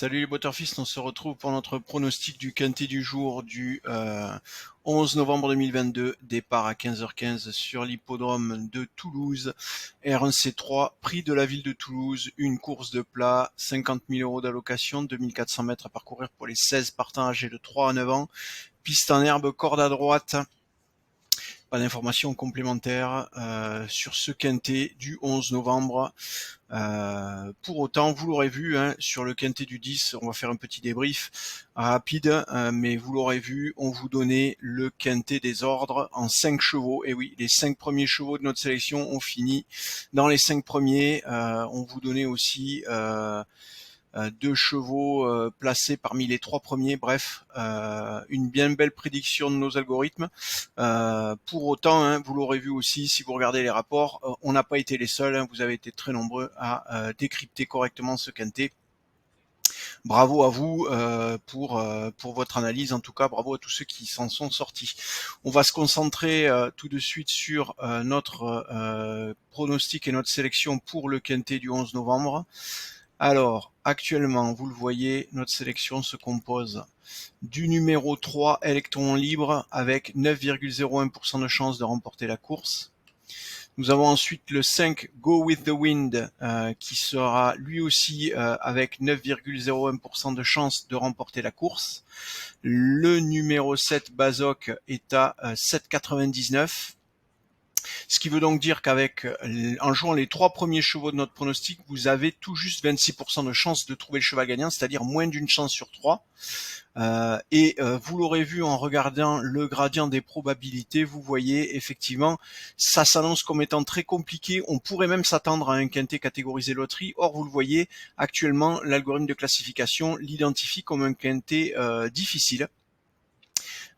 Salut les Butterfist, on se retrouve pour notre pronostic du quintet du jour du 11 novembre 2022, départ à 15h15 sur l'hippodrome de Toulouse, R1C3, prix de la ville de Toulouse, une course de plat, 50 000 € d'allocation, 2400 mètres à parcourir pour les 16 partants âgés de 3 à 9 ans, piste en herbe, corde à droite. Pas d'informations complémentaires sur ce quintet du 11 novembre. Pour autant, vous l'aurez vu, sur le quintet du 10, on va faire un petit débrief rapide, mais vous l'aurez vu, on vous donnait le quintet des ordres en 5 chevaux. Et oui, les 5 premiers chevaux de notre sélection ont fini dans les 5 premiers. On vous donnait aussi 2 chevaux placés parmi les 3 premiers. Bref, une bien belle prédiction de nos algorithmes. Pour autant, vous l'aurez vu aussi, si vous regardez les rapports, on n'a pas été les seuls. Vous avez été très nombreux à décrypter correctement ce quintet. Bravo à vous pour votre analyse. En tout cas, bravo à tous ceux qui s'en sont sortis. On va se concentrer tout de suite sur notre pronostic et notre sélection pour le quintet du 11 novembre. Alors, actuellement, vous le voyez, notre sélection se compose du numéro 3, Electron Libre, avec 9,01% de chance de remporter la course. Nous avons ensuite le 5, Go With The Wind, qui sera lui aussi avec 9,01% de chance de remporter la course. Le numéro 7, Bazoc, est à 7,99. Ce qui veut donc dire en jouant les 3 premiers chevaux de notre pronostic, vous avez tout juste 26% de chance de trouver le cheval gagnant, c'est-à-dire moins d'une chance sur 3. Vous l'aurez vu en regardant le gradient des probabilités, vous voyez effectivement, ça s'annonce comme étant très compliqué. On pourrait même s'attendre à un quintet catégorisé loterie. Or, vous le voyez, actuellement, l'algorithme de classification l'identifie comme un quintet difficile.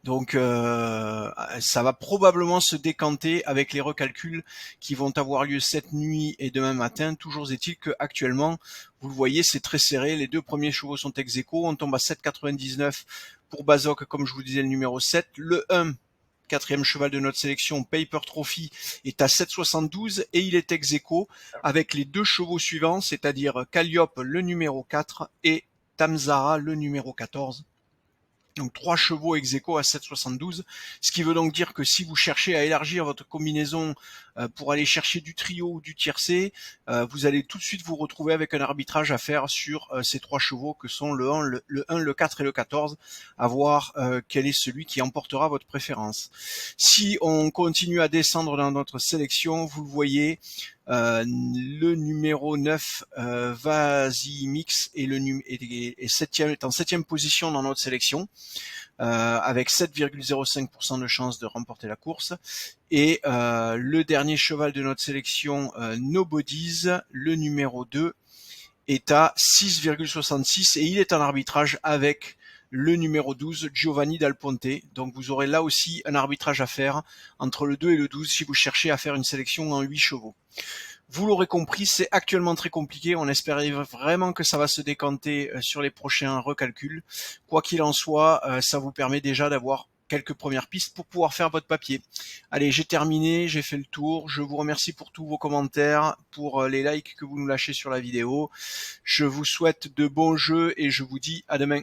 Donc ça va probablement se décanter avec les recalculs qui vont avoir lieu cette nuit et demain matin. Toujours est-il que actuellement, vous le voyez, c'est très serré. Les 2 premiers chevaux sont ex aequo. On tombe à 7,99 pour Bazoc, comme je vous disais, le numéro 7. Le 1, quatrième cheval de notre sélection, Paper Trophy, est à 7,72 et il est ex aequo avec les 2 chevaux suivants, c'est-à-dire Calliope, le numéro 4, et Tamzara, le numéro 14. Donc 3 chevaux ex aequo à 7,72, ce qui veut donc dire que si vous cherchez à élargir votre combinaison pour aller chercher du trio ou du tiercé, vous allez tout de suite vous retrouver avec un arbitrage à faire sur ces 3 chevaux que sont le 1, le 4 et le 14, à voir quel est celui qui emportera votre préférence. Si on continue à descendre dans notre sélection, vous le voyez, le numéro 9, Vas-y Mix, est en 7e position dans notre sélection, avec 7,05% de chance de remporter la course. Et le dernier cheval de notre sélection, Nobodies, le numéro 2, est à 6,66 et il est en arbitrage avec le numéro 12, Giovanni Dal Ponte. Donc vous aurez là aussi un arbitrage à faire entre le 2 et le 12 si vous cherchez à faire une sélection en 8 chevaux. Vous l'aurez compris, c'est actuellement très compliqué. On espérait vraiment que ça va se décanter sur les prochains recalculs. Quoi qu'il en soit, ça vous permet déjà d'avoir quelques premières pistes pour pouvoir faire votre papier. Allez, j'ai terminé, j'ai fait le tour. Je vous remercie pour tous vos commentaires, pour les likes que vous nous lâchez sur la vidéo. Je vous souhaite de bons jeux et je vous dis à demain.